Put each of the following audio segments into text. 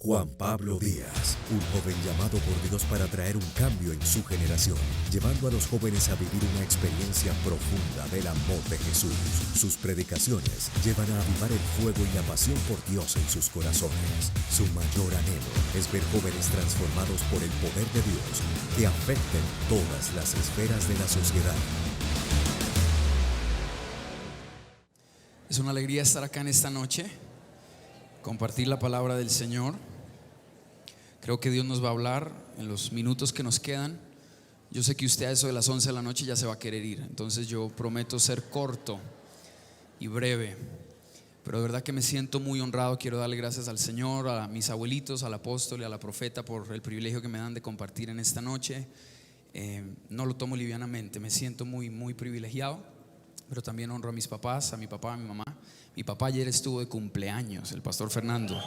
Juan Pablo Díaz, un joven llamado por Dios para traer un cambio en su generación, llevando a los jóvenes a vivir una experiencia profunda del amor de Jesús. Sus predicaciones llevan a avivar el fuego y la pasión por Dios en sus corazones. Su mayor anhelo es ver jóvenes transformados por el poder de Dios que afecten todas las esferas de la sociedad. Es una alegría estar acá en esta noche, compartir la palabra del Señor. Creo que Dios nos va a hablar en los minutos que nos quedan. Yo sé que usted a eso de las 11 de la noche ya se va a querer ir, entonces yo prometo ser corto y breve. Pero de verdad que me siento muy honrado. Quiero darle gracias al Señor, a mis abuelitos, al apóstol y a la profeta por el privilegio que me dan de compartir en esta noche. No lo tomo livianamente, me siento muy privilegiado. Pero también honro a mis papás, a mi papá, a mi mamá. Mi papá ayer estuvo de cumpleaños, el pastor Fernando.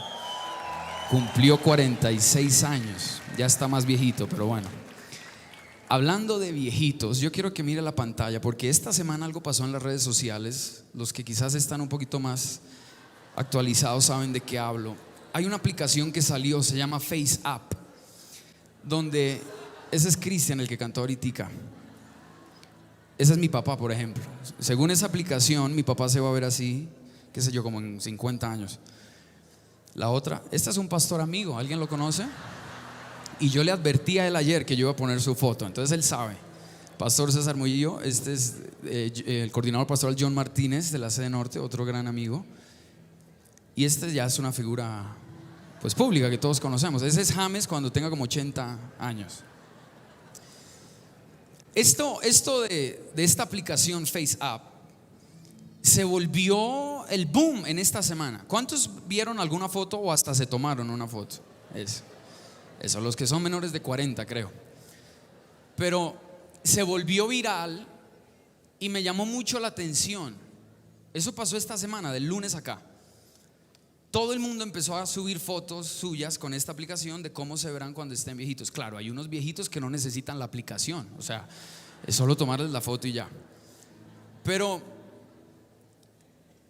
Cumplió 46 años, ya está más viejito, pero bueno. Hablando de viejitos, yo quiero que mire la pantalla, porque esta semana algo pasó en las redes sociales. Los que quizás están un poquito más actualizados saben de qué hablo. Hay una aplicación que salió, se llama FaceApp, donde ese es Cristian, el que cantó ahorita. Ese es mi papá, por ejemplo. Según esa aplicación, mi papá se va a ver así, qué sé yo, como en 50 años. La otra, este es un pastor amigo, ¿alguien lo conoce? Y yo le advertí a él ayer que yo iba a poner su foto, entonces él sabe. Pastor César Murillo, este es el coordinador pastoral John Martínez de la sede norte, otro gran amigo. Y este ya es una figura pues pública que todos conocemos. Ese es James cuando tenga como 80 años. Esto de esta aplicación FaceApp se volvió el boom en esta semana. ¿Cuántos vieron alguna foto o hasta se tomaron una foto? Eso, los que son menores de 40 creo. Pero se volvió viral y me llamó mucho la atención. Eso pasó esta semana, del lunes acá. Todo el mundo empezó a subir fotos suyas con esta aplicación de cómo se verán cuando estén viejitos. Claro, hay unos viejitos que no necesitan la aplicación, o sea, es solo tomarles la foto y ya. Pero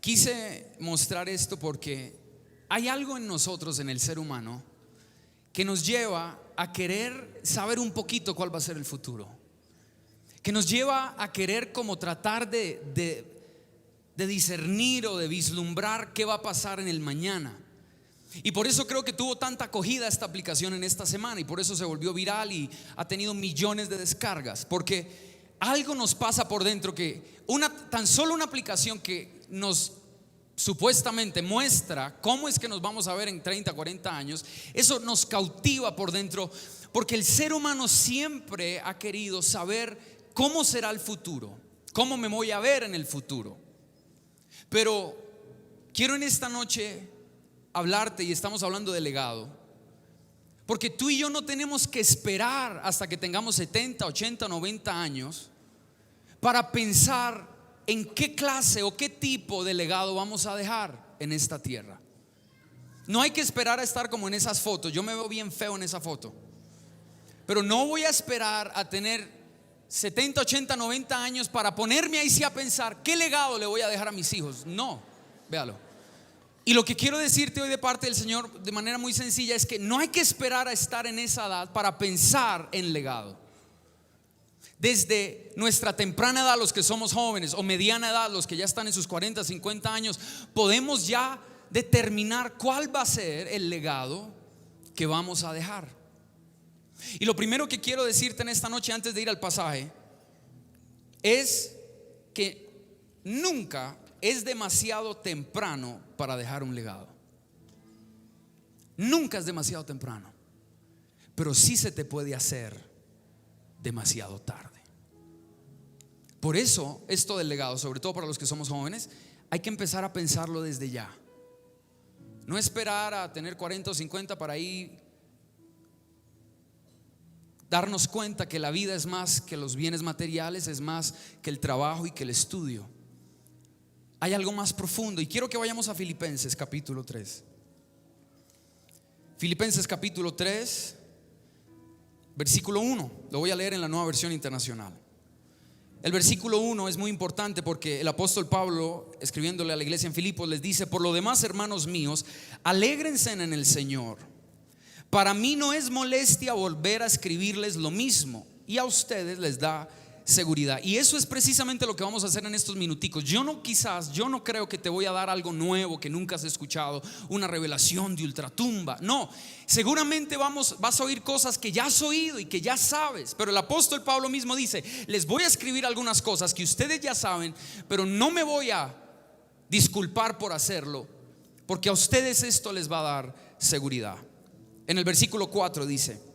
quise mostrar esto porque hay algo en nosotros, en el ser humano, que nos lleva a querer saber un poquito cuál va a ser el futuro, que nos lleva a querer como tratar de discernir o de vislumbrar qué va a pasar en el mañana. Y por eso creo que tuvo tanta acogida esta aplicación en esta semana, y por eso se volvió viral y ha tenido millones de descargas, porque algo nos pasa por dentro, que tan solo una aplicación que nos supuestamente muestra cómo es que nos vamos a ver en 30, 40 años, eso nos cautiva por dentro, porque el ser humano siempre ha querido saber cómo será el futuro, cómo me voy a ver en el futuro. Pero quiero en esta noche hablarte, y estamos hablando de legado, porque tú y yo no tenemos que esperar hasta que tengamos 70, 80, 90 años para pensar en qué clase o qué tipo de legado vamos a dejar en esta tierra. No hay que esperar a estar como en esas fotos. Yo me veo bien feo en esa foto, pero no voy a esperar a tener 70, 80, 90 años para ponerme ahí sí a pensar qué legado le voy a dejar a mis hijos. No, véalo. Y lo que quiero decirte hoy de parte del Señor de manera muy sencilla es que no hay que esperar a estar en esa edad para pensar en legado. Desde nuestra temprana edad, los que somos jóvenes, o mediana edad, los que ya están en sus 40, 50 años, podemos ya determinar cuál va a ser el legado que vamos a dejar. Y lo primero que quiero decirte en esta noche, antes de ir al pasaje, es que nunca es demasiado temprano para dejar un legado. Nunca es demasiado temprano, pero sí se te puede hacer demasiado tarde. Por eso esto del legado, sobre todo para los que somos jóvenes, hay que empezar a pensarlo desde ya. No esperar a tener 40 o 50 para ahí darnos cuenta que la vida es más que los bienes materiales, es más que el trabajo y que el estudio. Hay algo más profundo, y quiero que vayamos a Filipenses capítulo 3. Filipenses capítulo 3, versículo 1. Lo voy a leer en la Nueva Versión Internacional. El versículo 1 es muy importante porque el apóstol Pablo, escribiéndole a la iglesia en Filipos, les dice: por lo demás, hermanos míos, alégrense en el Señor. Para mí no es molestia volver a escribirles lo mismo, y a ustedes les da seguridad. Y eso es precisamente lo que vamos a hacer en estos minuticos. Yo no creo que te voy a dar algo nuevo que nunca has escuchado, una revelación de ultratumba. No, seguramente vas a oír cosas que ya has oído y que ya sabes. Pero el apóstol Pablo mismo dice: les voy a escribir algunas cosas que ustedes ya saben, pero no me voy a disculpar por hacerlo, porque a ustedes esto les va a dar seguridad. En el versículo 4 dice: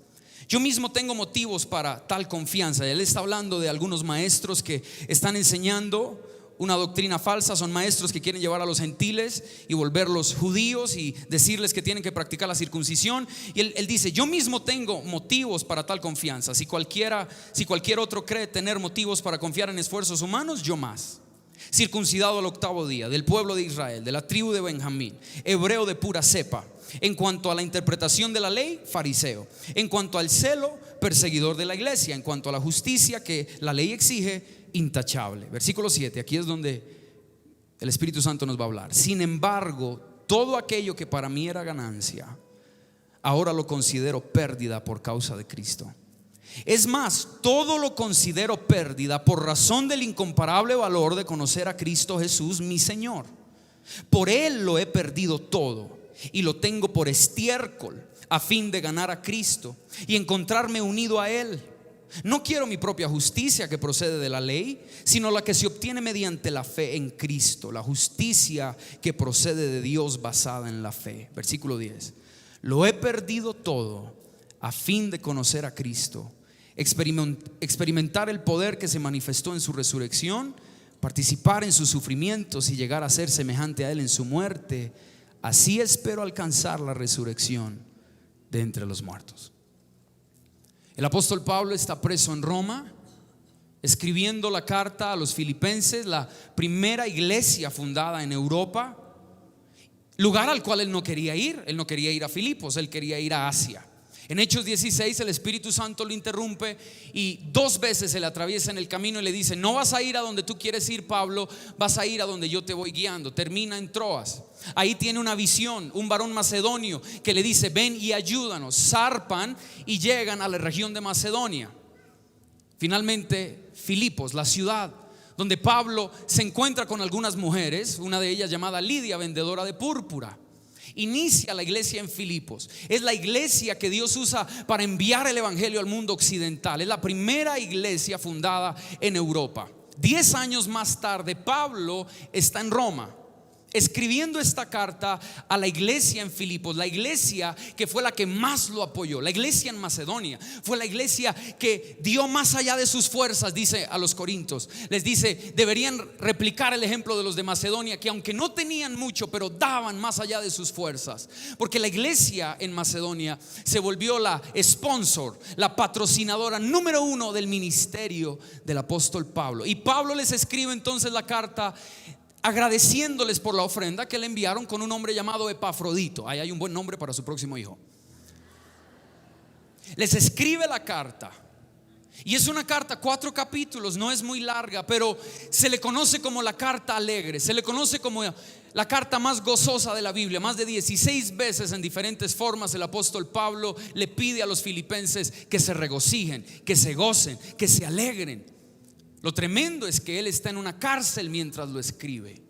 yo mismo tengo motivos para tal confianza. Él está hablando de algunos maestros que están enseñando una doctrina falsa. Son maestros que quieren llevar a los gentiles y volverlos judíos y decirles que tienen que practicar la circuncisión. Y él dice: yo mismo tengo motivos para tal confianza. Si cualquier otro cree tener motivos para confiar en esfuerzos humanos, yo más. Circuncidado al 8º día, del pueblo de Israel, de la tribu de Benjamín, hebreo de pura cepa. En cuanto a la interpretación de la ley, fariseo. En cuanto al celo, perseguidor de la iglesia. En cuanto a la justicia que la ley exige, intachable. Versículo 7, aquí es donde el Espíritu Santo nos va a hablar. Sin embargo, todo aquello que para mí era ganancia, ahora lo considero pérdida por causa de Cristo. Es más, todo lo considero pérdida por razón del incomparable valor de conocer a Cristo Jesús, mi Señor. Por Él lo he perdido todo y lo tengo por estiércol, a fin de ganar a Cristo y encontrarme unido a Él. No quiero mi propia justicia que procede de la ley, sino la que se obtiene mediante la fe en Cristo, la justicia que procede de Dios basada en la fe. Versículo 10: lo he perdido todo a fin de conocer a Cristo, experimentar el poder que se manifestó en su resurrección, participar en sus sufrimientos y llegar a ser semejante a Él en su muerte. Así espero alcanzar la resurrección de entre los muertos. El apóstol Pablo está preso en Roma, escribiendo la carta a los filipenses, la primera iglesia fundada en Europa, lugar al cual él no quería ir. Él no quería ir a Filipos, él quería ir a Asia. En Hechos 16 el Espíritu Santo lo interrumpe y 2 veces se le atraviesa en el camino y le dice: no vas a ir a donde tú quieres ir, Pablo, vas a ir a donde yo te voy guiando. Termina en Troas. Ahí tiene una visión, un varón macedonio que le dice: ven y ayúdanos. Zarpan y llegan a la región de Macedonia. Finalmente Filipos, la ciudad donde Pablo se encuentra con algunas mujeres, una de ellas llamada Lidia, vendedora de púrpura. Inicia la iglesia en Filipos. Es la iglesia que Dios usa para enviar el evangelio al mundo occidental. Es la primera iglesia fundada en Europa. 10 años más tarde, Pablo está en Roma, escribiendo esta carta a la iglesia en Filipos, la iglesia que fue la que más lo apoyó. La iglesia en Macedonia fue la iglesia que dio más allá de sus fuerzas, dice a los corintios. Les dice: deberían replicar el ejemplo de los de Macedonia, que aunque no tenían mucho, pero daban más allá de sus fuerzas. Porque la iglesia en Macedonia se volvió la sponsor, la patrocinadora número 1 del ministerio del apóstol Pablo. Y Pablo les escribe entonces la carta agradeciéndoles por la ofrenda que le enviaron, con un hombre llamado Epafrodito. Ahí hay un buen nombre para su próximo hijo. Les escribe la carta y es una carta, 4 capítulos, no es muy larga, pero se le conoce como la carta alegre, se le conoce como la carta más gozosa de la Biblia. Más de 16 veces en diferentes formas el apóstol Pablo le pide a los filipenses que se regocijen, que se gocen, que se alegren. Lo tremendo es que él está en una cárcel mientras lo escribe.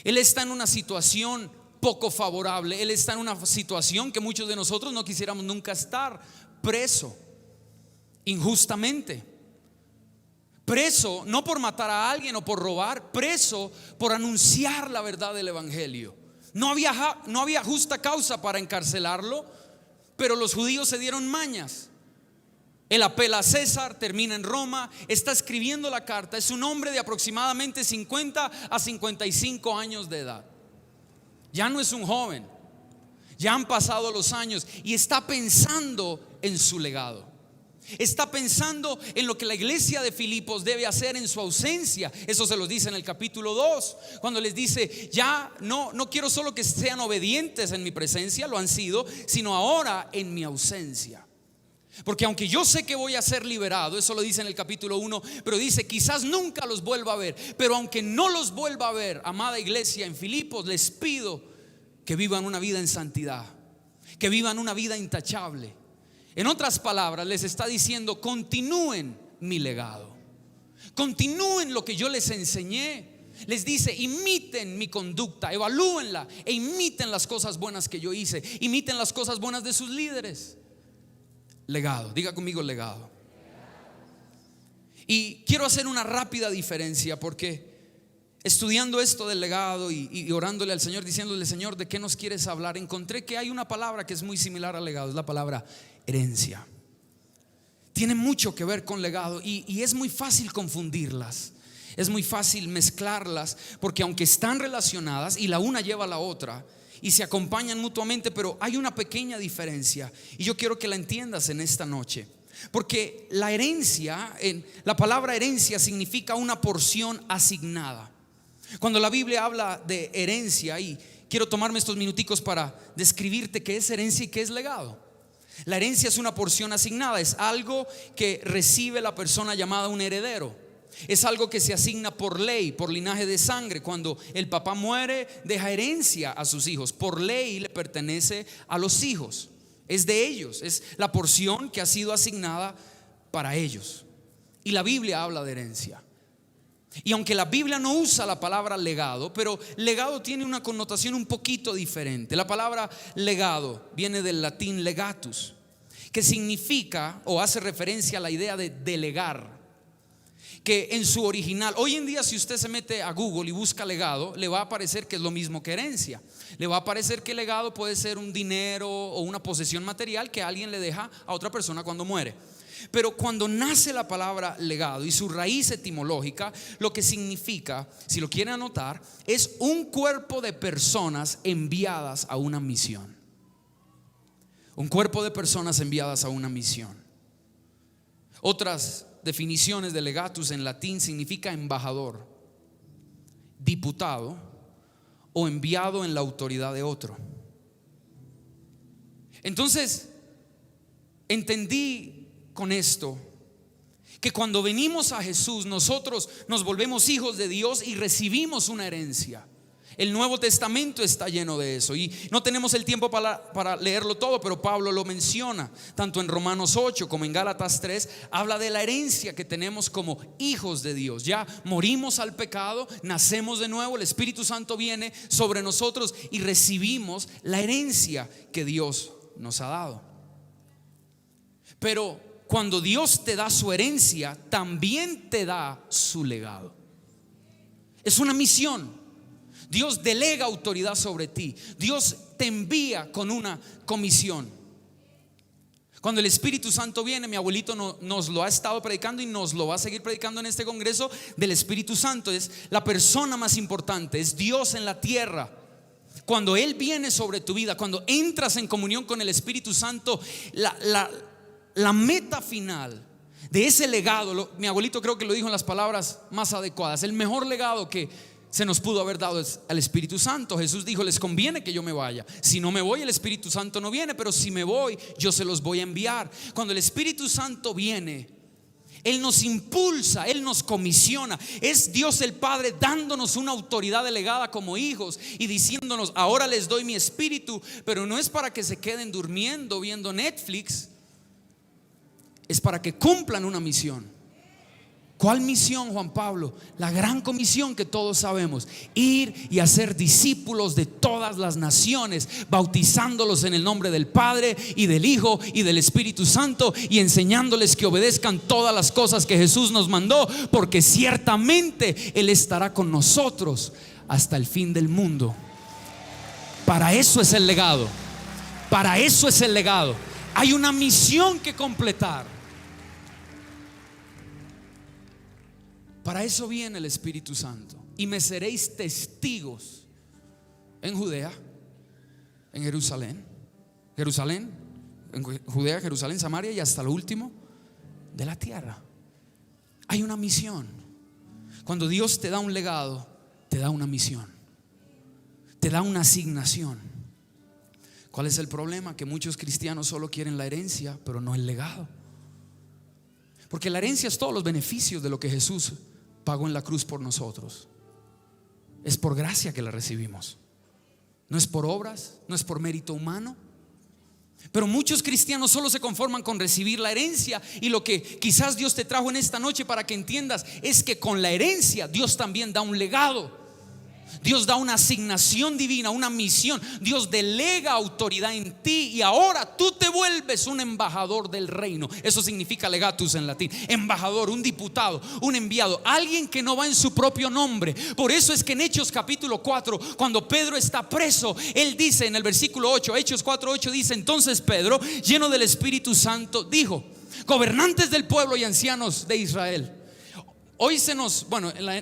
Él está en una situación poco favorable. Él está en una situación que muchos de nosotros no quisiéramos nunca estar: preso injustamente. Preso no por matar a alguien o por robar, preso por anunciar la verdad del evangelio. No había justa causa para encarcelarlo, pero los judíos se dieron mañas. Él apela a César, termina en Roma, está escribiendo la carta. Es un hombre de aproximadamente 50 a 55 años de edad. Ya no es un joven, ya han pasado los años y está pensando en su legado. Está pensando en lo que la iglesia de Filipos debe hacer en su ausencia. Eso se los dice en el capítulo 2, cuando les dice: ya no quiero solo que sean obedientes en mi presencia, lo han sido, sino ahora en mi ausencia. Porque aunque yo sé que voy a ser liberado, eso lo dice en el capítulo 1, pero dice: quizás nunca los vuelva a ver. Pero aunque no los vuelva a ver, amada iglesia en Filipos, les pido que vivan una vida en santidad, que vivan una vida intachable. En otras palabras, les está diciendo: continúen mi legado, continúen lo que yo les enseñé. Les dice: imiten mi conducta, evalúenla e imiten las cosas buenas que yo hice, imiten las cosas buenas de sus líderes. Legado, diga conmigo: legado. Y quiero hacer una rápida diferencia, porque estudiando esto del legado y orándole al Señor, diciéndole: Señor, ¿de qué nos quieres hablar?, encontré que hay una palabra que es muy similar al legado. Es la palabra herencia. Tiene mucho que ver con legado y es muy fácil confundirlas. Es muy fácil mezclarlas, porque aunque están relacionadas y la una lleva a la otra y se acompañan mutuamente, pero hay una pequeña diferencia, y yo quiero que la entiendas en esta noche. Porque la herencia, la palabra herencia significa una porción asignada. Cuando la Biblia habla de herencia, y quiero tomarme estos minuticos para describirte qué es herencia y qué es legado. La herencia es una porción asignada, es algo que recibe la persona llamada un heredero. Es algo que se asigna por ley, por linaje de sangre. Cuando el papá muere, deja herencia a sus hijos. Por ley le pertenece a los hijos. Es de ellos, es la porción que ha sido asignada para ellos. Y la Biblia habla de herencia. Y aunque la Biblia no usa la palabra legado, pero legado tiene una connotación un poquito diferente. La palabra legado viene del latín legatus, que significa o hace referencia a la idea de delegar. Que en su original, hoy en día, si usted se mete a Google y busca legado, le va a aparecer que es lo mismo que herencia. Le va a aparecer que legado puede ser un dinero o una posesión material que alguien le deja a otra persona cuando muere. Pero cuando nace la palabra legado y su raíz etimológica, lo que significa, si lo quieren anotar, es un cuerpo de personas enviadas a una misión. Un cuerpo de personas enviadas a una misión. Otras definiciones de legatus en latín significa embajador, diputado o enviado en la autoridad de otro. Entonces entendí con esto que cuando venimos a Jesús, nosotros nos volvemos hijos de Dios y recibimos una herencia. El Nuevo Testamento está lleno de eso, y no tenemos el tiempo para leerlo todo, pero Pablo lo menciona tanto en Romanos 8 como en Gálatas 3. Habla de la herencia que tenemos como hijos de Dios. Ya morimos al pecado, nacemos de nuevo, el Espíritu Santo viene sobre nosotros y recibimos la herencia que Dios nos ha dado. Pero cuando Dios te da su herencia, también te da su legado. Es una misión. Dios delega autoridad sobre ti. Dios te envía con una comisión. Cuando el Espíritu Santo viene, mi abuelito nos lo ha estado predicando y nos lo va a seguir predicando en este congreso. Del Espíritu Santo es la persona más importante, es Dios en la tierra. Cuando Él viene sobre tu vida, cuando entras en comunión con el Espíritu Santo, la meta final de ese legado, mi abuelito creo que lo dijo en las palabras más adecuadas: el mejor legado que se nos pudo haber dado es al Espíritu Santo. Jesús dijo: les conviene que yo me vaya. Si no me voy, el Espíritu Santo no viene, pero si me voy, yo se los voy a enviar. Cuando el Espíritu Santo viene, Él nos impulsa, Él nos comisiona. Es Dios el Padre dándonos una autoridad delegada como hijos y diciéndonos: ahora les doy mi espíritu. Pero no es para que se queden durmiendo viendo Netflix, es para que cumplan una misión. ¿Cuál misión, Juan Pablo? La gran comisión que todos sabemos: ir y hacer discípulos de todas las naciones, bautizándolos en el nombre del Padre y del Hijo y del Espíritu Santo, y enseñándoles que obedezcan todas las cosas que Jesús nos mandó, porque ciertamente Él estará con nosotros hasta el fin del mundo. Para eso es el legado. Para eso es el legado. Hay una misión que completar. Para eso viene el Espíritu Santo. Y me seréis testigos en Judea, en Jerusalén, en Judea, Jerusalén, Samaria y hasta lo último de la tierra. Hay una misión. Cuando Dios te da un legado, te da una misión, te da una asignación. ¿Cuál es el problema? Que muchos cristianos solo quieren la herencia, pero no el legado. Porque la herencia es todos los beneficios de lo que Jesús pagó en la cruz por nosotros. Es por gracia que la recibimos. No es por obras, no es por mérito humano. Pero muchos cristianos solo se conforman con recibir la herencia, y lo que quizás Dios te trajo en esta noche para que entiendas es que con la herencia Dios también da un legado. Dios da una asignación divina, una misión. Dios delega autoridad en ti, y ahora tú te vuelves un embajador del reino. Eso significa legatus en latín. Embajador, un diputado, un enviado, alguien que no va en su propio nombre. Por eso es que en Hechos capítulo 4, cuando Pedro está preso, él dice en el versículo 8, Hechos 4:8 dice: entonces Pedro, lleno del Espíritu Santo, dijo: gobernantes del pueblo y ancianos de Israel, hoy se nos,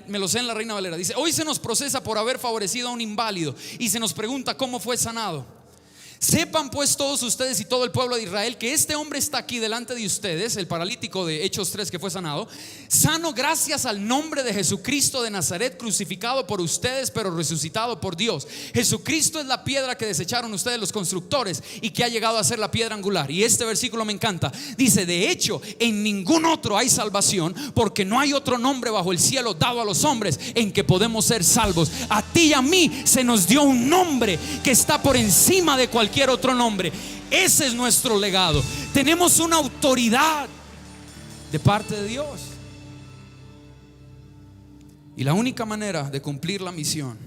me lo sé en la Reina Valera, dice: hoy se nos procesa por haber favorecido a un inválido y se nos pregunta cómo fue sanado. Sepan pues todos ustedes y todo el pueblo de Israel que este hombre está aquí delante de ustedes, el paralítico de Hechos 3 que fue sanado, sano gracias al nombre de Jesucristo de Nazaret, crucificado por ustedes pero resucitado por Dios. Jesucristo es la piedra que desecharon ustedes los constructores y que ha llegado a ser la piedra angular. Y este versículo me encanta, dice: de hecho en ningún otro hay salvación, porque no hay otro nombre bajo el cielo dado a los hombres en que podemos ser salvos. A ti y a mí se nos dio un nombre que está por encima de cualquier otro nombre. Ese es nuestro legado. Tenemos una autoridad de parte de Dios, y la única manera de cumplir la misión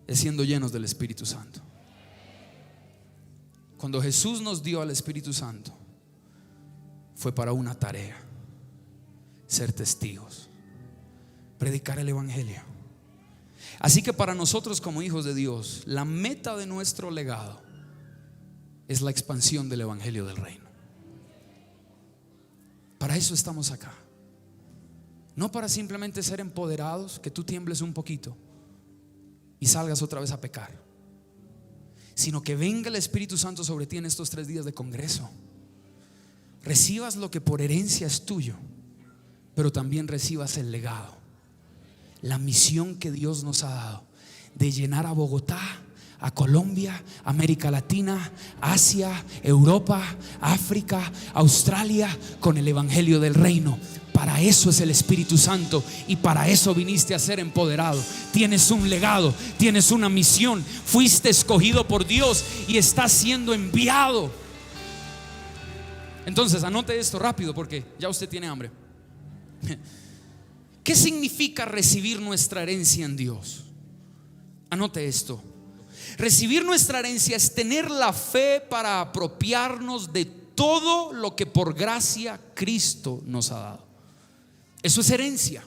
es siendo llenos del Espíritu Santo. Cuando Jesús nos dio al Espíritu Santo, fue para una tarea: ser testigos, predicar el evangelio. Así que para nosotros como hijos de Dios, la meta de nuestro legado es la expansión del evangelio del reino. Para eso estamos acá. No para simplemente ser empoderados, que tú tiembles un poquito y salgas otra vez a pecar, sino que venga el Espíritu Santo sobre ti en estos 3 días de congreso, recibas lo que por herencia es tuyo, pero también recibas el legado, la misión que Dios nos ha dado de llenar a Bogotá, a Colombia, América Latina, Asia, Europa, África, Australia con el evangelio del reino. Para eso es el Espíritu Santo, y para eso viniste a ser empoderado. Tienes un legado, tienes una misión, fuiste escogido por Dios y estás siendo enviado. Entonces anote esto rápido porque ya usted tiene hambre. ¿Qué significa recibir nuestra herencia en Dios? Anote esto: recibir nuestra herencia es tener la fe para apropiarnos de todo lo que por gracia Cristo nos ha dado. Eso es herencia.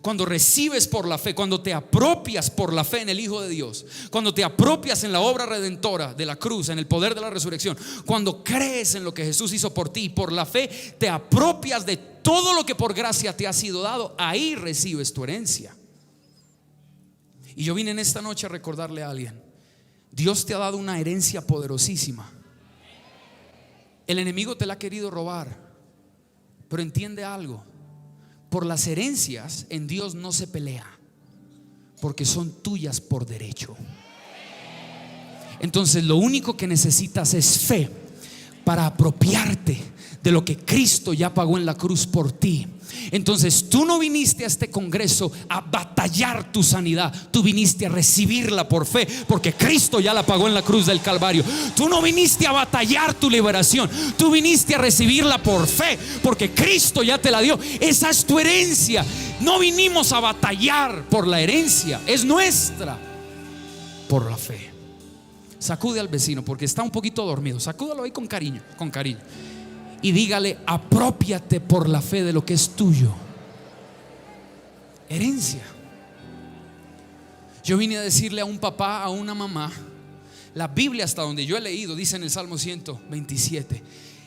Cuando recibes por la fe, cuando te apropias por la fe en el Hijo de Dios, cuando te apropias en la obra redentora de la cruz, en el poder de la resurrección, cuando crees en lo que Jesús hizo por ti, por la fe te apropias de todo lo que por gracia te ha sido dado. Ahí recibes tu herencia. Y yo vine en esta noche a recordarle a alguien: Dios te ha dado una herencia poderosísima. El enemigo te la ha querido robar, pero entiende algo: por las herencias en Dios no se pelea, porque son tuyas por derecho. Entonces lo único que necesitas es fe para apropiarte de lo que Cristo ya pagó en la cruz por ti. Entonces tú no viniste a este congreso a batallar tu sanidad, tú viniste a recibirla por fe, porque Cristo ya la pagó en la cruz del Calvario. Tú no viniste a batallar tu liberación, tú viniste a recibirla por fe, porque Cristo ya te la dio. Esa es tu herencia. No vinimos a batallar por la herencia, es nuestra por la fe. Sacude al vecino porque está un poquito dormido, sacúdalo ahí con cariño, y dígale: aprópiate por la fe de lo que es tuyo. Herencia. Yo vine a decirle a un papá, a una mamá: la Biblia, hasta donde yo he leído, dice en el Salmo 127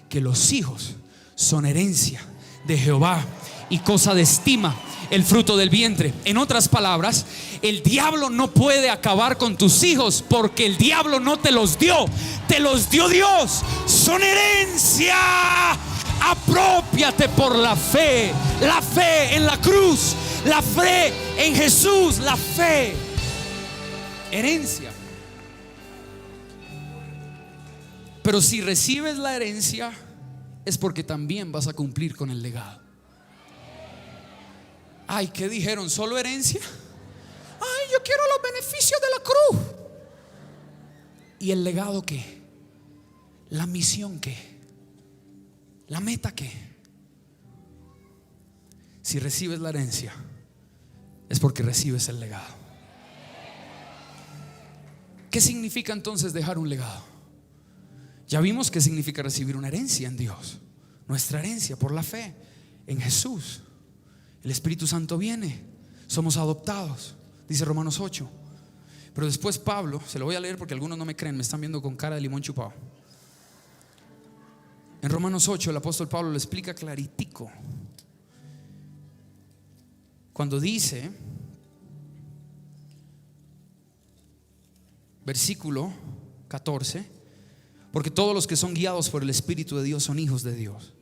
que los hijos son herencia de Jehová y cosa de estima el fruto del vientre. En otras palabras, el diablo no puede acabar con tus hijos, porque el diablo no te los dio, te los dio Dios. Son herencia. Aprópiate por la fe en la cruz, la fe en Jesús, la fe. Herencia. Pero si recibes la herencia, es porque también vas a cumplir con el legado. Ay, ¿qué dijeron? ¿Solo herencia? Ay, yo quiero los beneficios de la cruz. ¿Y el legado qué? ¿La misión qué? ¿La meta qué? Si recibes la herencia, es porque recibes el legado. ¿Qué significa entonces dejar un legado? Ya vimos qué significa recibir una herencia en Dios. Nuestra herencia por la fe en Jesús. El Espíritu Santo viene, somos adoptados, dice Romanos 8. Pero después Pablo, se lo voy a leer porque algunos no me creen, me están viendo con cara de limón chupado. En Romanos 8 el apóstol Pablo lo explica claritico, cuando dice, versículo 14: porque todos los que son guiados por el Espíritu de Dios son hijos de Dios.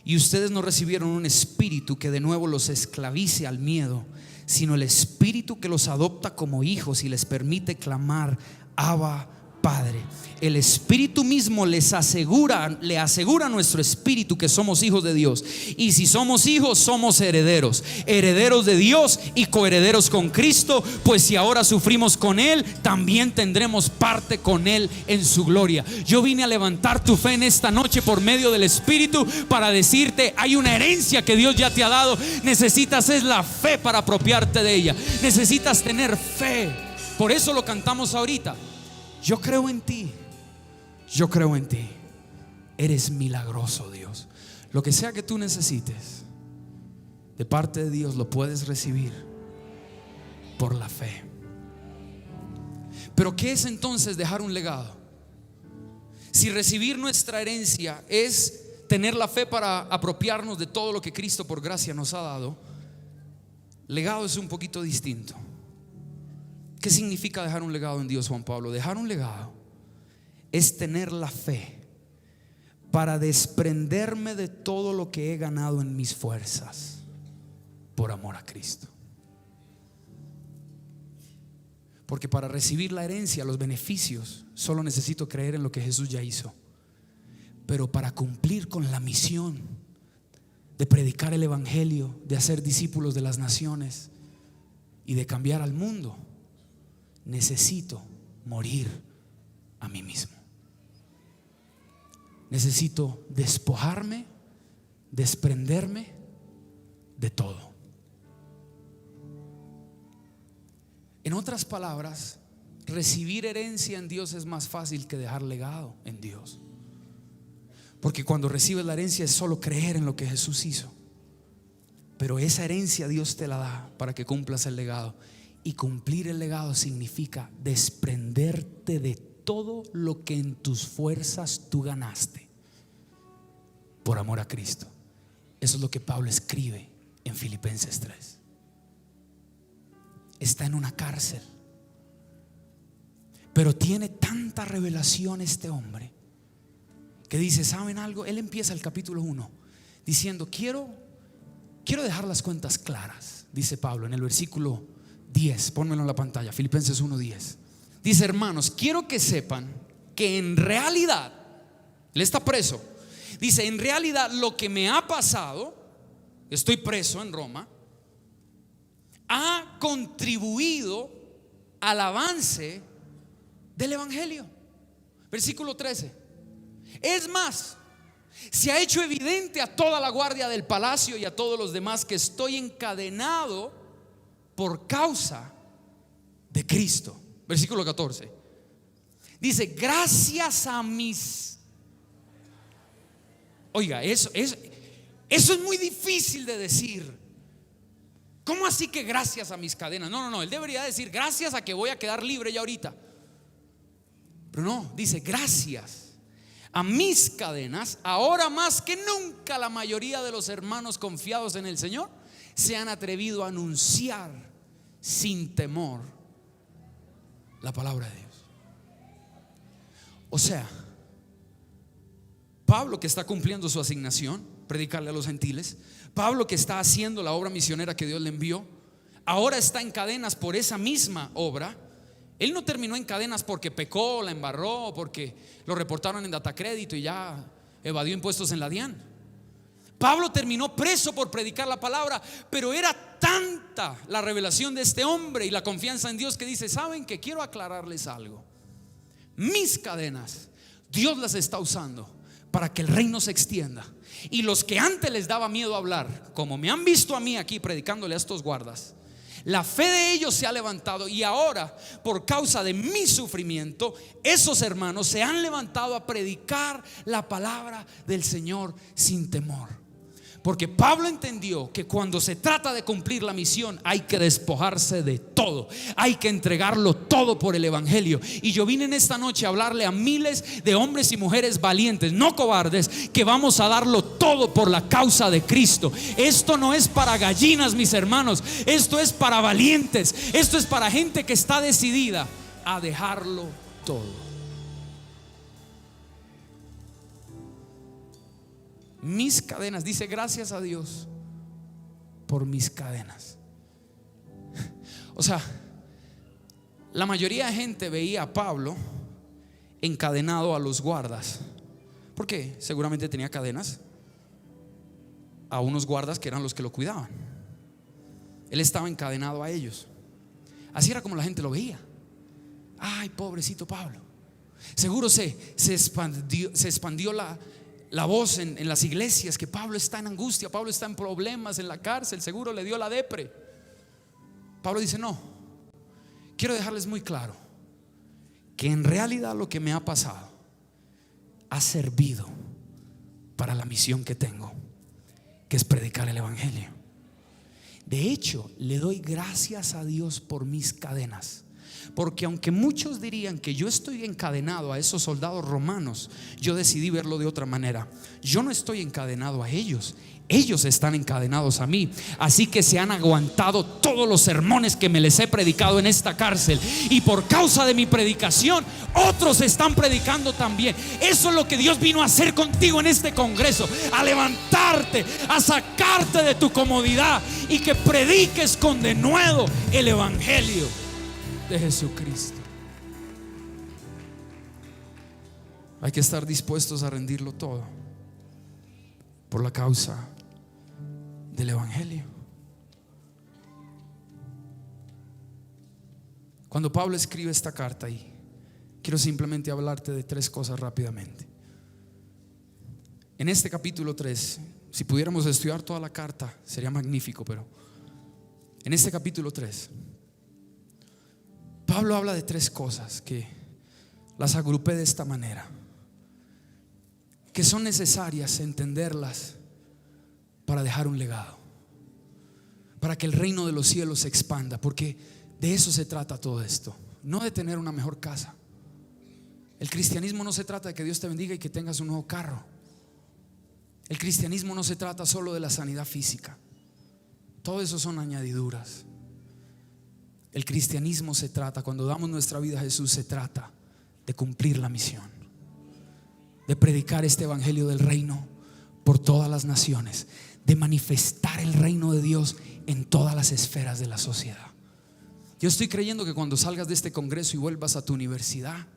Y ustedes no recibieron un espíritu que de nuevo los esclavice al miedo, sino el espíritu que los adopta como hijos y les permite clamar: Abba, Padre. El Espíritu mismo le asegura a nuestro espíritu que somos hijos de Dios. Y si somos hijos, somos herederos, herederos de Dios y coherederos con Cristo. Pues si ahora sufrimos con Él, también tendremos parte con Él en su gloria. Yo vine a levantar tu fe en esta noche por medio del Espíritu para decirte: hay una herencia que Dios ya te ha dado. Necesitas es la fe para apropiarte de ella. Necesitas tener fe. Por eso lo cantamos ahorita. Yo creo en ti, yo creo en ti. Eres milagroso, Dios. Lo que sea que tú necesites de parte de Dios lo puedes recibir por la fe. Pero ¿qué es entonces dejar un legado? Si recibir nuestra herencia es tener la fe para apropiarnos de todo lo que Cristo por gracia nos ha dado, legado es un poquito distinto. ¿Qué significa dejar un legado en Dios, Juan Pablo? Dejar un legado es tener la fe para desprenderme de todo lo que he ganado en mis fuerzas por amor a Cristo. Porque para recibir la herencia, los beneficios, solo necesito creer en lo que Jesús ya hizo. Pero para cumplir con la misión de predicar el evangelio, de hacer discípulos de las naciones y de cambiar al mundo, necesito morir a mí mismo. Necesito despojarme, desprenderme de todo. En otras palabras, recibir herencia en Dios es más fácil que dejar legado en Dios. Porque cuando recibes la herencia es solo creer en lo que Jesús hizo. Pero esa herencia Dios te la da para que cumplas el legado. Y cumplir el legado significa desprenderte de todo lo que en tus fuerzas tú ganaste por amor a Cristo. Eso es lo que Pablo escribe en Filipenses 3. Está en una cárcel, pero tiene tanta revelación este hombre que dice: ¿saben algo? Él empieza el capítulo 1 diciendo: quiero dejar las cuentas claras, dice Pablo en el versículo 10, pónmelo en la pantalla, Filipenses 1:10. Dice: hermanos, quiero que sepan que en realidad, él está preso. Dice: en realidad lo que me ha pasado, estoy preso en Roma, ha contribuido al avance del evangelio. Versículo 13. Es más, se ha hecho evidente a toda la guardia del palacio y a todos los demás que estoy encadenado por causa de Cristo. Versículo 14. Dice: gracias a mis... Oiga, eso es muy difícil de decir. ¿Cómo así que gracias a mis cadenas? No, él debería decir: gracias a que voy a quedar libre ya ahorita. Pero no, dice: gracias a mis cadenas, ahora más que nunca la mayoría de los hermanos confiados en el Señor se han atrevido a anunciar sin temor la palabra de Dios. O sea, Pablo, que está cumpliendo su asignación, predicarle a los gentiles, Pablo, que está haciendo la obra misionera que Dios le envió, ahora está en cadenas por esa misma obra. Él no terminó en cadenas porque pecó, la embarró, porque lo reportaron en Datacrédito y ya evadió impuestos en la DIAN. Pablo terminó preso por predicar la palabra, pero era tanta la revelación de este hombre y la confianza en Dios que dice: ¿saben qué? Quiero aclararles algo. Mis cadenas Dios las está usando para que el reino se extienda. Y los que antes les daba miedo hablar, como me han visto a mí aquí predicándole a estos guardas, la fe de ellos se ha levantado, y ahora, por causa de mi sufrimiento, esos hermanos se han levantado a predicar la palabra del Señor sin temor. Porque Pablo entendió que cuando se trata de cumplir la misión hay que despojarse de todo, hay que entregarlo todo por el evangelio. Y yo vine en esta noche a hablarle a miles de hombres y mujeres valientes, no cobardes, que vamos a darlo todo por la causa de Cristo. Esto no es para gallinas, mis hermanos, esto es para valientes, esto es para gente que está decidida a dejarlo todo. Mis cadenas, dice, gracias a Dios por mis cadenas. O sea, la mayoría de gente veía a Pablo encadenado a los guardas. ¿Por qué? Seguramente tenía cadenas a unos guardas que eran los que lo cuidaban. Él estaba encadenado a ellos. Así era como la gente lo veía. Ay, pobrecito Pablo. Seguro se expandió la voz en las iglesias que Pablo está en angustia, Pablo está en problemas, en la cárcel, seguro le dio la depre. Pablo dice: no, quiero dejarles muy claro que en realidad lo que me ha pasado ha servido para la misión que tengo, que es predicar el evangelio. De hecho, le doy gracias a Dios por mis cadenas, porque aunque muchos dirían que yo estoy encadenado a esos soldados romanos, yo decidí verlo de otra manera. Yo no estoy encadenado a ellos, ellos están encadenados a mí. Así que se han aguantado todos los sermones que me les he predicado en esta cárcel, y por causa de mi predicación otros están predicando también. Eso es lo que Dios vino a hacer contigo en este congreso, a levantarte, a sacarte de tu comodidad y que prediques con denuedo el evangelio de Jesucristo. Hay que estar dispuestos a rendirlo todo por la causa del evangelio. Cuando Pablo escribe esta carta, y quiero simplemente hablarte de tres cosas rápidamente. En este capítulo 3, si pudiéramos estudiar toda la carta sería magnífico, pero en este capítulo 3 Pablo habla de tres cosas que las agrupé de esta manera, que son necesarias entenderlas para dejar un legado, para que el reino de los cielos se expanda, porque de eso se trata todo esto, no de tener una mejor casa. El cristianismo no se trata de que Dios te bendiga y que tengas un nuevo carro. El cristianismo no se trata solo de la sanidad física, todo eso son añadiduras. El cristianismo se trata, cuando damos nuestra vida a Jesús, se trata de cumplir la misión, de predicar este evangelio del reino por todas las naciones, de manifestar el reino de Dios en todas las esferas de la sociedad. Yo estoy creyendo que cuando salgas de este congreso y vuelvas a tu universidad,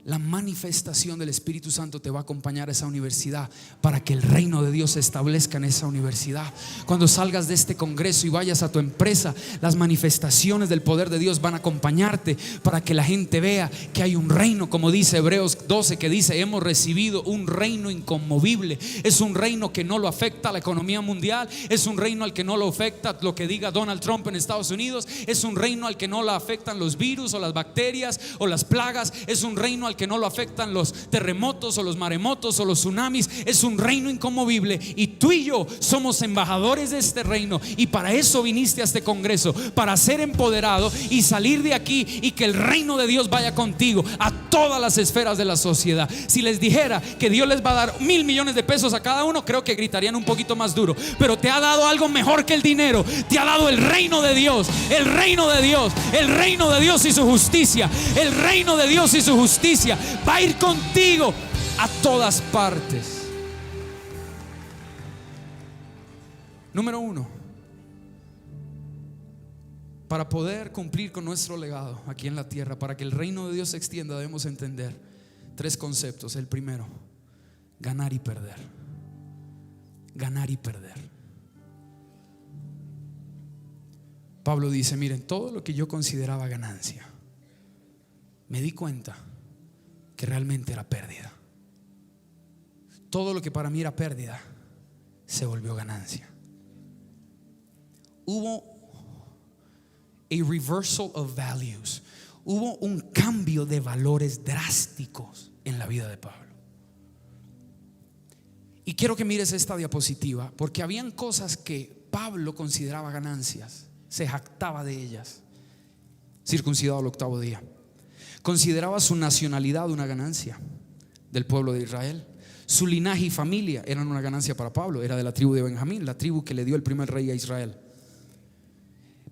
la manifestación del Espíritu Santo te va a acompañar a esa universidad para que el reino de Dios se establezca en esa universidad. Cuando salgas de este congreso y vayas a tu empresa, las manifestaciones del poder de Dios van a acompañarte para que la gente vea que hay un reino, como dice Hebreos 12, que dice: hemos recibido un reino inconmovible. Es un reino que no lo afecta a la economía mundial, es un reino al que no lo afecta lo que diga Donald Trump en Estados Unidos, es un reino al que no lo afectan los virus o las bacterias o las plagas, es un reino al que no lo afectan los terremotos o los maremotos o los tsunamis. Es un reino inconmovible, y tú y yo somos embajadores de este reino, y para eso viniste a este congreso, para ser empoderado y salir de aquí y que el reino de Dios vaya contigo a todas las esferas de la sociedad. Si les dijera que Dios les va a dar 1,000 millones de pesos a cada uno, creo que gritarían un poquito más duro, pero te ha dado algo mejor que el dinero. Te ha dado el reino de Dios, el reino de Dios, el reino de Dios y su justicia. El reino de Dios y su justicia va a ir contigo a todas partes. Número 1, para poder cumplir con nuestro legado aquí en la tierra, para que el reino de Dios se extienda, debemos entender tres conceptos. El primero: ganar y perder. Ganar y perder. Pablo dice: miren, todo lo que yo consideraba ganancia, me di cuenta que realmente era pérdida. Todo lo que para mí era pérdida se volvió ganancia. Hubo a reversal of values. Hubo un cambio de valores drásticos en la vida de Pablo. Y quiero que mires esta diapositiva, porque habían cosas que Pablo consideraba ganancias, se jactaba de ellas. Circuncidado al 8º día. Consideraba su nacionalidad una ganancia del pueblo de Israel. Su linaje y familia eran una ganancia para Pablo. Era de la tribu de Benjamín, la tribu que le dio el primer rey a Israel.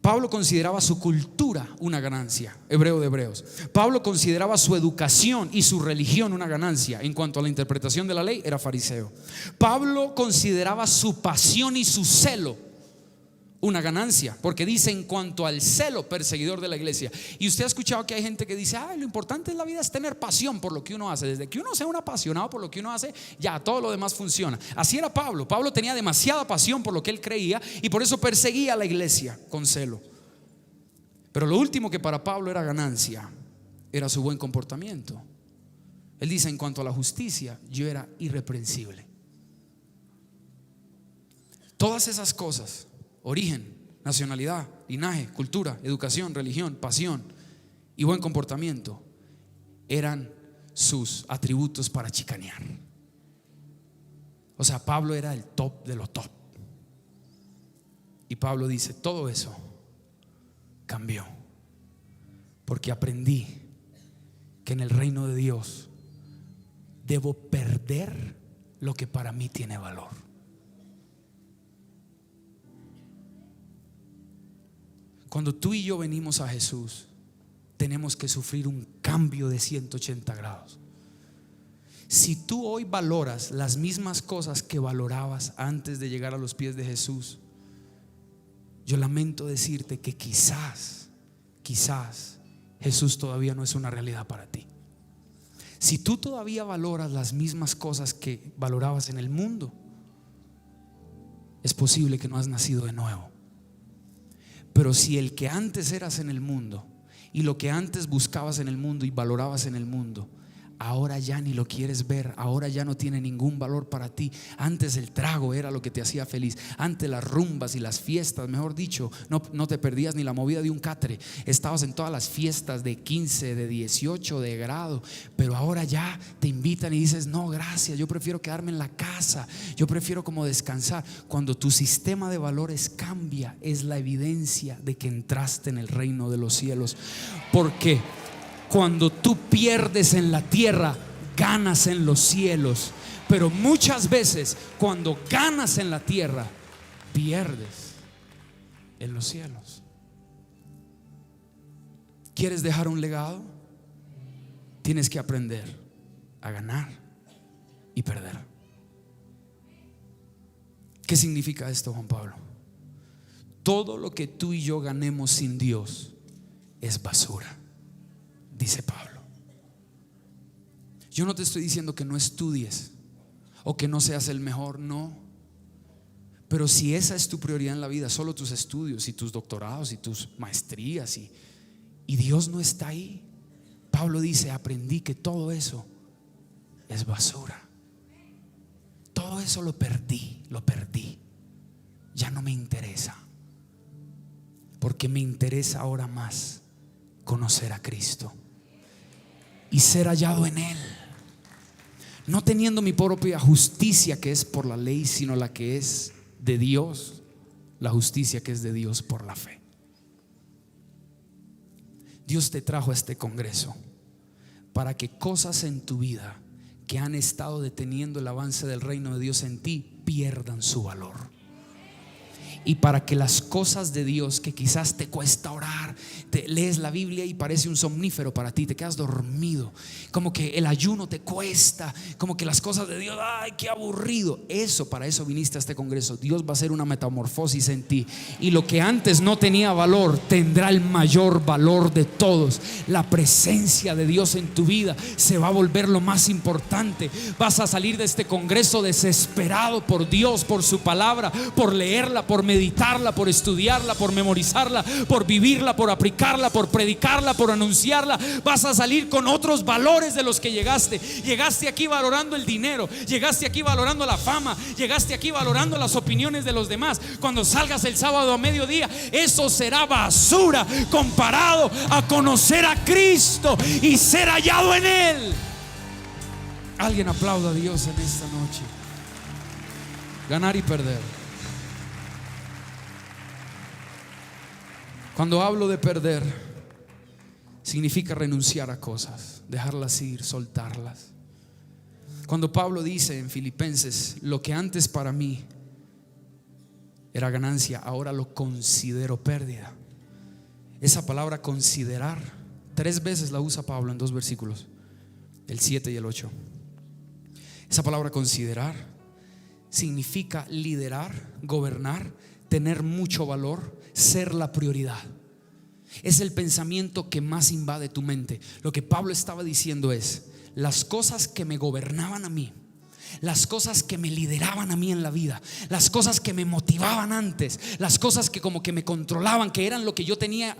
Pablo consideraba su cultura una ganancia, hebreo de hebreos. Pablo consideraba su educación y su religión una ganancia. En cuanto a la interpretación de la ley, era fariseo. Pablo consideraba su pasión y su celo una ganancia, porque dice: en cuanto al celo, perseguidor de la iglesia. Y usted ha escuchado que hay gente que dice: lo importante en la vida es tener pasión por lo que uno hace. Desde que uno sea un apasionado por lo que uno hace, ya todo lo demás funciona. Así era Pablo. Pablo tenía demasiada pasión por lo que él creía y por eso perseguía a la iglesia con celo. Pero lo último que para Pablo era ganancia era su buen comportamiento. Él dice: en cuanto a la justicia, yo era irreprensible. Todas esas cosas: origen, nacionalidad, linaje, cultura, educación, religión, pasión y buen comportamiento, eran sus atributos para chicanear. O sea, Pablo era el top de lo top. Y Pablo dice: todo eso cambió, porque aprendí que en el reino de Dios debo perder lo que para mí tiene valor. Cuando tú y yo venimos a Jesús, tenemos que sufrir un cambio de 180 grados. Si tú hoy valoras las mismas cosas que valorabas antes de llegar a los pies de Jesús, yo lamento decirte que quizás Jesús todavía no es una realidad para ti. Si tú todavía valoras las mismas cosas que valorabas en el mundo, es posible que no has nacido de nuevo. Pero si el que antes eras en el mundo y lo que antes buscabas en el mundo y valorabas en el mundo, ahora ya ni lo quieres ver, ahora ya no tiene ningún valor para ti. Antes el trago era lo que te hacía feliz. Antes las rumbas y las fiestas, mejor dicho, no te perdías ni la movida de un catre. Estabas en todas las fiestas de 15, de 18, de grado. Pero ahora ya te invitan y dices: no, gracias, yo prefiero quedarme en la casa, yo prefiero como descansar. Cuando tu sistema de valores cambia, es la evidencia de que entraste en el reino de los cielos. ¿Por qué? Cuando tú pierdes en la tierra, ganas en los cielos. Pero muchas veces cuando ganas en la tierra, pierdes en los cielos. ¿Quieres dejar un legado? Tienes que aprender a ganar y perder. ¿Qué significa esto, Juan Pablo? Todo lo que tú y yo ganemos sin Dios es basura, dice Pablo. Yo no te estoy diciendo que no estudies o que no seas el mejor, no. Pero si esa es tu prioridad en la vida, solo tus estudios y tus doctorados y tus maestrías y Dios no está ahí, Pablo dice: aprendí que todo eso es basura. Todo eso lo perdí. Ya no me interesa, porque me interesa ahora más conocer a Cristo y ser hallado en Él, no teniendo mi propia justicia que es por la ley, sino la que es de Dios, la justicia que es de Dios por la fe. Dios te trajo a este congreso para que cosas en tu vida que han estado deteniendo el avance del reino de Dios en ti pierdan su valor. Y para que las cosas de Dios que quizás te cuesta orar, te lees la Biblia y parece un somnífero para ti, te quedas dormido, como que el ayuno te cuesta, como que las cosas de Dios, ay, qué aburrido. Para eso viniste a este congreso. Dios va a hacer una metamorfosis en ti, y lo que antes no tenía valor tendrá el mayor valor de todos. La presencia de Dios en tu vida se va a volver lo más importante. Vas a salir de este congreso desesperado por Dios, por su palabra, por leerla, por meditarla, por estudiarla, por memorizarla, por vivirla, por aplicarla, por predicarla, por anunciarla, vas a salir con otros valores de los que llegaste. Llegaste aquí valorando el dinero, llegaste aquí valorando la fama, llegaste aquí valorando las opiniones de los demás. Cuando salgas el sábado a mediodía, eso será basura comparado a conocer a Cristo y ser hallado en Él. Alguien aplauda a Dios en esta noche. Ganar y perder. Cuando hablo de perder, significa renunciar a cosas, dejarlas ir, soltarlas. Cuando Pablo dice en Filipenses: lo que antes para mí era ganancia, ahora lo considero pérdida. Esa palabra considerar, 3 veces la usa Pablo en 2 versículos, el 7 y el 8. Esa palabra considerar significa liderar, gobernar, tener mucho valor, ser la prioridad. Es el pensamiento que más invade tu mente. Lo que Pablo estaba diciendo es: las cosas que me gobernaban a mí, las cosas que me lideraban a mí en la vida, las cosas que me motivaban antes, las cosas que como que me controlaban, que eran lo que yo tenía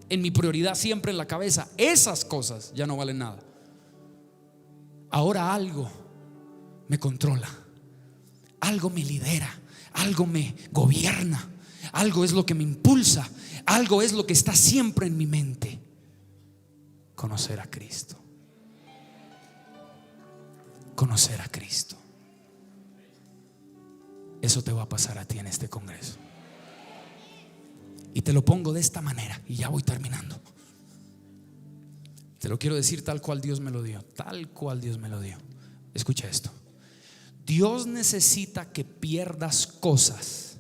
en mi prioridad siempre en la cabeza, esas cosas ya no valen nada. Ahora algo me controla, algo me lidera, algo me gobierna, algo es lo que me impulsa, algo es lo que está siempre en mi mente: conocer a Cristo. Conocer a Cristo. Eso te va a pasar a ti en este congreso. Y te lo pongo de esta manera, y ya voy terminando. Te lo quiero decir tal cual Dios me lo dio. Tal cual Dios me lo dio. Escucha esto: Dios necesita que pierdas cosas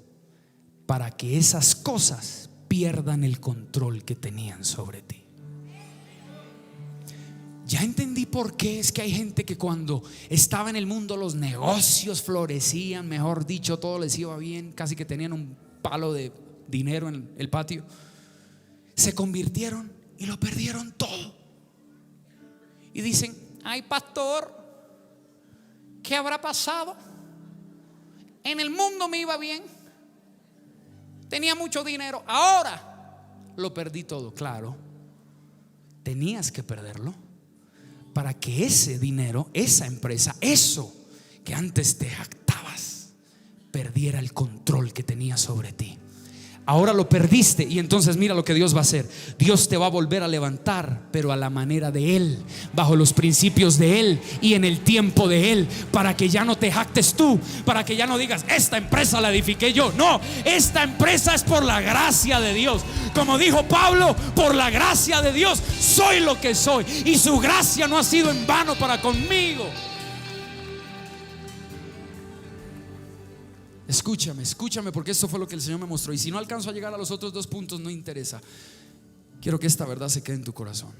para que esas cosas pierdan el control que tenían sobre ti. Ya entendí por qué es que hay gente que cuando estaba en el mundo los negocios florecían, mejor dicho, todo les iba bien, casi que tenían un palo de dinero en el patio, se convirtieron y lo perdieron todo. Y dicen: ay, pastor, ¿qué habrá pasado? En el mundo me iba bien, tenía mucho dinero, ahora lo perdí todo. Claro, tenías que perderlo para que ese dinero, esa empresa, eso que antes te jactabas, perdiera el control que tenía sobre ti. Ahora lo perdiste, y entonces mira lo que Dios va a hacer. Dios te va a volver a levantar, pero a la manera de Él, bajo los principios de Él y en el tiempo de Él, para que ya no te jactes tú, para que ya no digas: esta empresa la edifiqué yo. No, esta empresa es por la gracia de Dios. Como dijo Pablo: por la gracia de Dios soy lo que soy, y su gracia no ha sido en vano para conmigo. Escúchame, porque esto fue lo que el Señor me mostró. Y si no alcanzo a llegar a los otros 2 puntos, no interesa. Quiero que esta verdad se quede en tu corazón.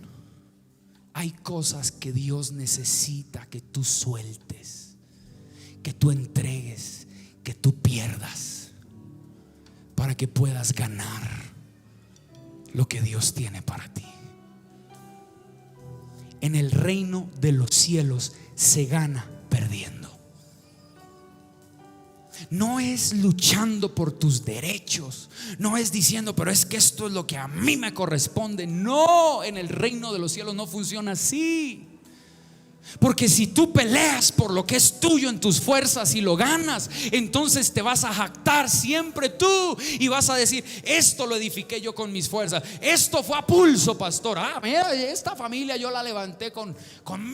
Hay cosas que Dios necesita que tú sueltes, que tú entregues, que tú pierdas, para que puedas ganar lo que Dios tiene para ti. En el reino de los cielos se gana perdiendo. No es luchando por tus derechos, no es diciendo: pero es que esto es lo que a mí me corresponde. No, en el reino de los cielos no funciona así. Porque si tú peleas por lo que es tuyo en tus fuerzas y lo ganas, entonces te vas a jactar siempre tú y vas a decir: esto lo edifiqué yo con mis fuerzas, esto fue a pulso, pastor. Mira, esta familia yo la levanté con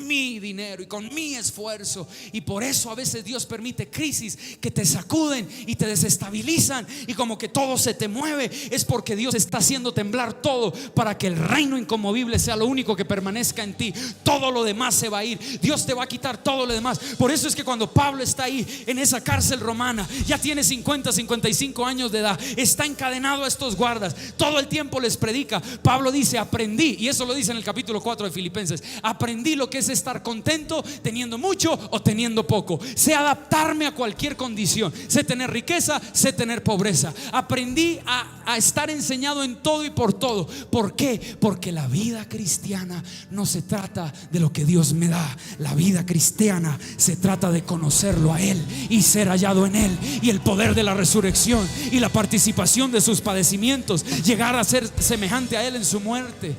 mi dinero y con mi esfuerzo. Y por eso a veces Dios permite crisis que te sacuden y te desestabilizan, y como que todo se te mueve. Es porque Dios está haciendo temblar todo para que el reino inconmovible sea lo único que permanezca en ti. Todo lo demás se va a ir. Dios te va a quitar todo lo demás. Por eso es que cuando Pablo está ahí en esa cárcel romana, ya tiene 50, 55 años de edad, está encadenado a estos guardas, todo el tiempo les predica. Pablo dice: aprendí, y eso lo dice en el capítulo 4 de Filipenses, aprendí lo que es estar contento teniendo mucho o teniendo poco. Sé adaptarme a cualquier condición, sé tener riqueza, sé tener pobreza. Aprendí a estar enseñado en todo y por todo. ¿Por qué? Porque la vida cristiana no se trata de lo que Dios me da, la vida cristiana se trata de conocerlo a Él y ser hallado en Él, y el poder de la resurrección y la participación de sus padecimientos, llegar a ser semejante a Él en su muerte.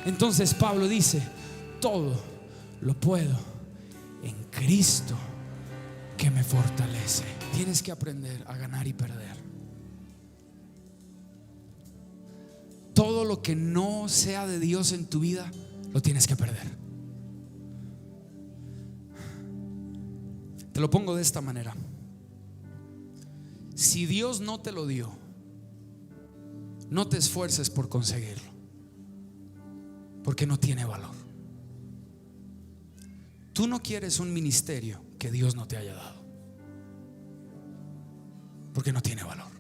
Entonces Pablo dice: todo lo puedo en Cristo que me fortalece. Tienes que aprender a ganar y perder. Todo lo que no sea de Dios en tu vida lo tienes que perder. Te lo pongo de esta manera: si Dios no te lo dio, no te esfuerces por conseguirlo, porque no tiene valor. Tú no quieres un ministerio que Dios no te haya dado, porque no tiene valor.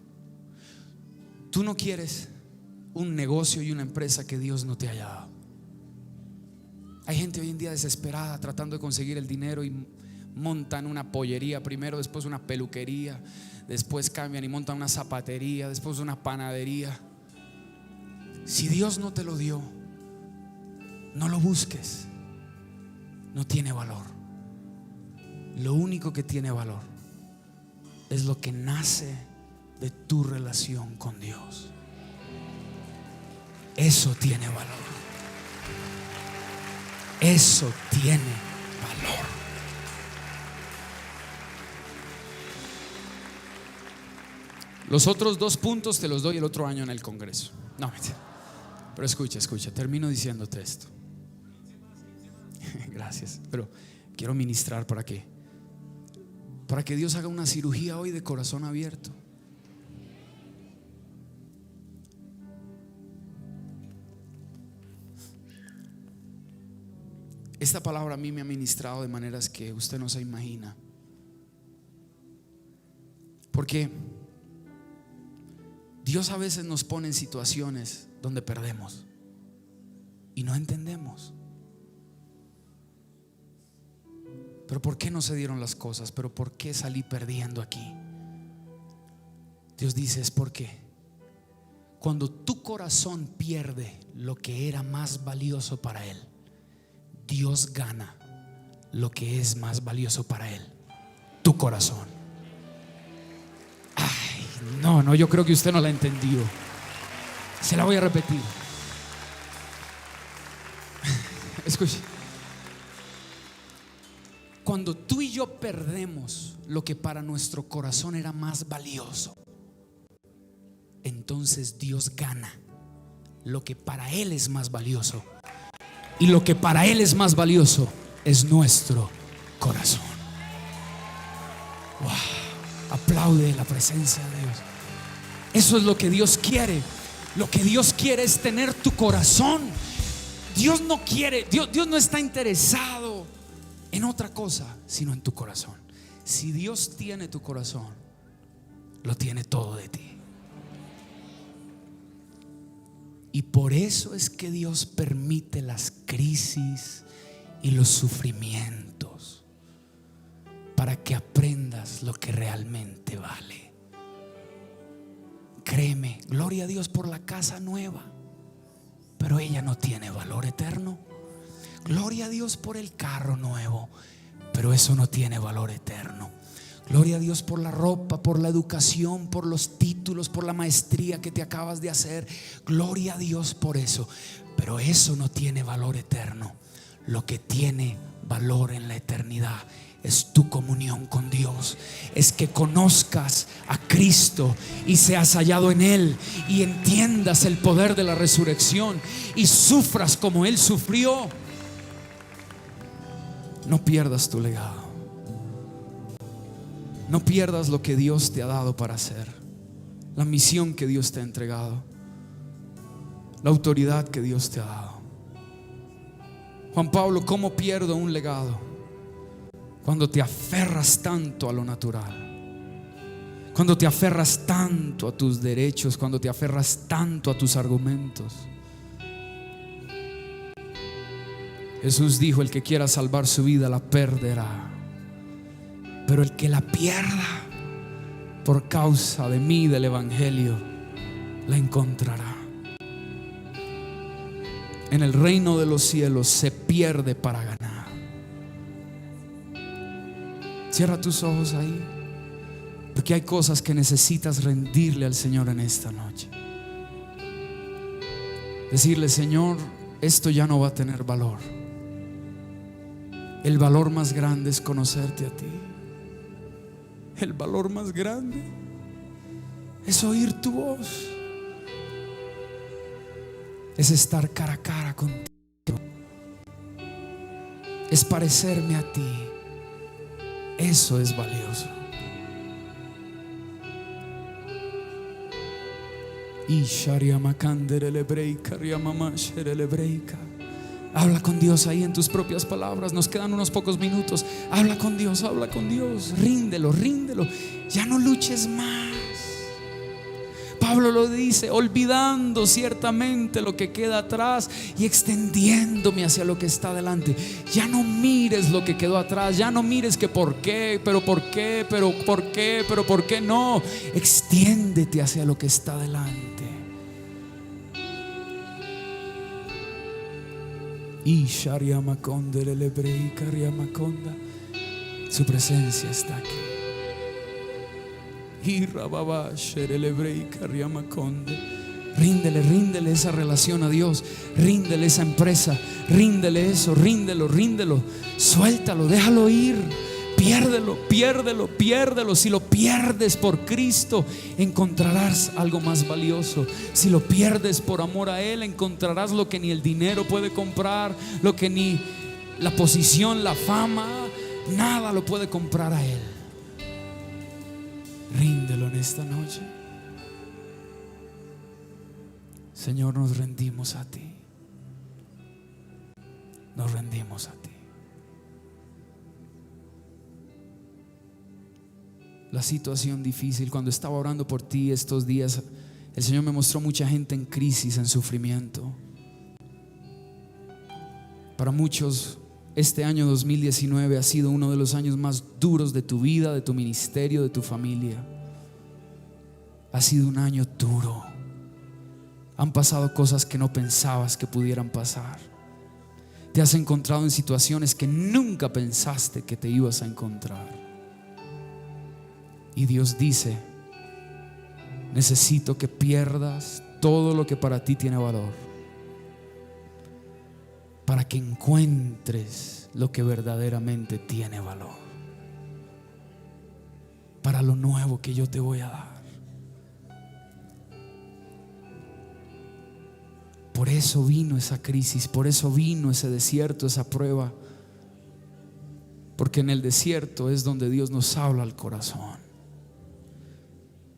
Tú no quieres un negocio y una empresa que Dios no te haya dado. Hay gente hoy en día desesperada tratando de conseguir el dinero y montan una pollería primero, después una peluquería, después cambian y montan una zapatería, después una panadería. Si Dios no te lo dio, no lo busques. No tiene valor. Lo único que tiene valor es lo que nace de tu relación con Dios. Eso tiene valor. Eso tiene valor. Los otros 2 puntos te los doy el otro año en el Congreso. No, pero escucha, termino diciéndote esto. Gracias, pero quiero ministrar para que Dios haga una cirugía hoy de corazón abierto. Esta palabra a mí me ha ministrado de maneras que usted no se imagina. Porque Dios a veces nos pone en situaciones donde perdemos y no entendemos. Pero ¿por qué no se dieron las cosas? ¿Pero por qué salí perdiendo aquí? Dios dice: es porque cuando tu corazón pierde lo que era más valioso para Él, Dios gana lo que es más valioso para Él: tu corazón. Ay, no, yo creo que usted no la ha entendido. Se la voy a repetir. Escuche. Cuando tú y yo perdemos lo que para nuestro corazón era más valioso, entonces Dios gana lo que para Él es más valioso. Y lo que para Él es más valioso es nuestro corazón. Wow. Aplaude la presencia de Dios. Eso es lo que Dios quiere. Lo que Dios quiere es tener tu corazón. Dios no quiere, Dios no está interesado en otra cosa sino en tu corazón. Si Dios tiene tu corazón, lo tiene todo de ti. Y por eso es que Dios permite las crisis y los sufrimientos, para que aprendas lo que realmente vale. Créeme, gloria a Dios por la casa nueva, pero ella no tiene valor eterno. Gloria a Dios por el carro nuevo, pero eso no tiene valor eterno. Gloria a Dios por la ropa, por la educación, por los títulos, por la maestría que te acabas de hacer. Gloria a Dios por eso, pero eso no tiene valor eterno. Lo que tiene valor en la eternidad es tu comunión con Dios. Es que conozcas a Cristo y seas hallado en Él, y entiendas el poder de la resurrección y sufras como Él sufrió. No pierdas tu legado. No pierdas lo que Dios te ha dado para hacer, la misión que Dios te ha entregado, la autoridad que Dios te ha dado. Juan Pablo: ¿cómo pierdo un legado? Cuando te aferras tanto a lo natural, cuando te aferras tanto a tus derechos, cuando te aferras tanto a tus argumentos. Jesús dijo: el que quiera salvar su vida la perderá, pero el que la pierda por causa de mí, del evangelio, la encontrará. En el reino de los cielos se pierde para ganar. Cierra tus ojos ahí, porque hay cosas que necesitas rendirle al Señor en esta noche. Decirle: Señor, esto ya no va a tener valor. El valor más grande es conocerte a ti. El valor más grande es oír tu voz, es estar cara a cara contigo, es parecerme a ti. Eso es valioso. Habla con Dios ahí en tus propias palabras. Nos quedan unos pocos minutos. Habla con Dios, habla con Dios. Ríndelo, ríndelo. Ya no luches más. Pablo lo dice: olvidando ciertamente lo que queda atrás y extendiéndome hacia lo que está delante. Ya no mires lo que quedó atrás. Ya no mires que por qué, pero por qué, pero por qué, pero por qué no. Extiéndete hacia lo que está delante. Y su presencia está aquí. Ríndele, ríndele esa relación a Dios. Ríndele esa empresa. Ríndele eso, ríndelo, ríndelo. Suéltalo, déjalo ir. Piérdelo, piérdelo, piérdelo. Si lo pierdes por Cristo, encontrarás algo más valioso. Si lo pierdes por amor a Él, encontrarás lo que ni el dinero puede comprar, lo que ni la posición, la fama, nada lo puede comprar a Él. Ríndelo en esta noche. Señor, nos rendimos a ti. Nos rendimos a ti. La situación difícil, cuando estaba orando por ti estos días, el Señor me mostró mucha gente en crisis, en sufrimiento. Para muchos, este año 2019 ha sido uno de los años más duros de tu vida, de tu ministerio, de tu familia. Ha sido un año duro. Han pasado cosas que no pensabas que pudieran pasar. Te has encontrado en situaciones que nunca pensaste que te ibas a encontrar. Y Dios dice: necesito que pierdas todo lo que para ti tiene valor, para que encuentres lo que verdaderamente tiene valor, para lo nuevo que yo te voy a dar. Por eso vino esa crisis, por eso vino ese desierto, esa prueba, porque en el desierto es donde Dios nos habla al corazón.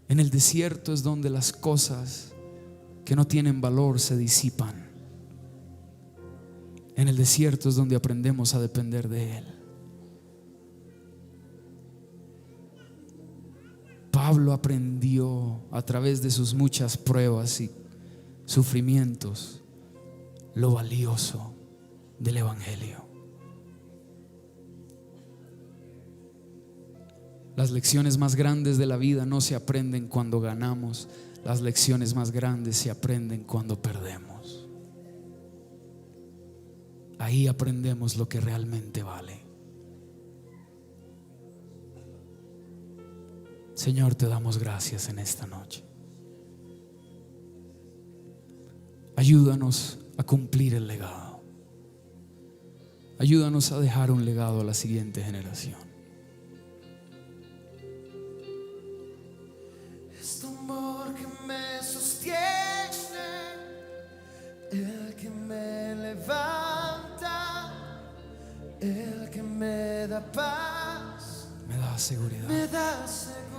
En el desierto es donde las cosas que no tienen valor se disipan. En el desierto es donde aprendemos a depender de Él. Pablo aprendió a través de sus muchas pruebas y sufrimientos lo valioso del Evangelio. Las lecciones más grandes de la vida no se aprenden cuando ganamos. Las lecciones más grandes se aprenden cuando perdemos. Ahí aprendemos lo que realmente vale. Señor, te damos gracias en esta noche. Ayúdanos a cumplir el legado. Ayúdanos a dejar un legado a la siguiente generación. Es tu amor que me sostiene, el que me levanta, el que me da paz, Me da seguridad. me da seguridad.